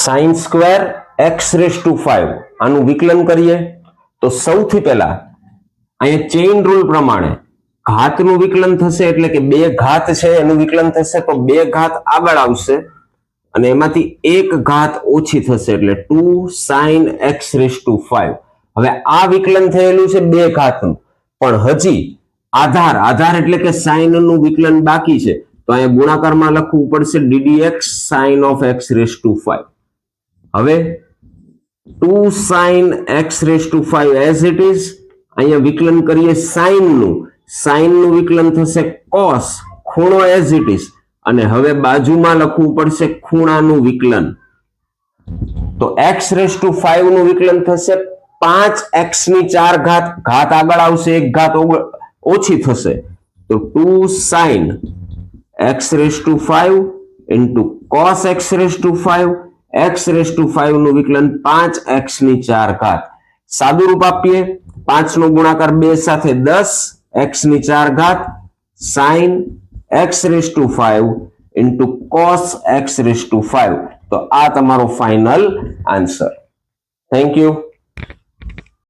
Sine square x raise to 5 આનું વિકલન કરીએ તો સૌથી પહેલા અહીંયા ચેઇન રૂલ પ્રમાણે ઘાતનું વિકલન થશે, એટલે કે બે ઘાત છે એનું વિકલન થશે તો બે ઘાત આગળ આવશે અને એમાંથી એક ઘાત ઓછી થશે એટલે 2 sin x રેસ ટુ 5. હવે આ વિકલન થયેલું છે બે ઘાતનું, પણ હજી આધાર એટલે કે સાઇન નું વિકલન બાકી છે, તો અહીંયા ગુણાકારમાં લખવું પડશે ddx sin of x raise to 5. હવે 2 sin x raise to 5 as it is. અહીંયા વિકલન કરીએ સાઇન નું વિકલન થશે cos, ખૂણો એઝ ઇટ ઇઝ, અને હવે બાજુમાં લખવું પડશે ખૂણાનું વિકલન. તો x રેસ ટુ 5 નું વિકલન થશે 5x ની 4 ઘાત આગળ આવશે, એક ઘાત ઓછી થશે તો 2 sin x raise to 5 into cos x raise to 5, x raise to 5 નું વિકલન 5x ની 4 ઘાત. સાદું રૂપ આપીએ 5 નો ગુણાકાર 2 સાથે 10 x ની 4 ઘાત sin x raise to 5 into cos x raise to 5. તો આ તમારો ફાઇનલ આન્સર. Thank you.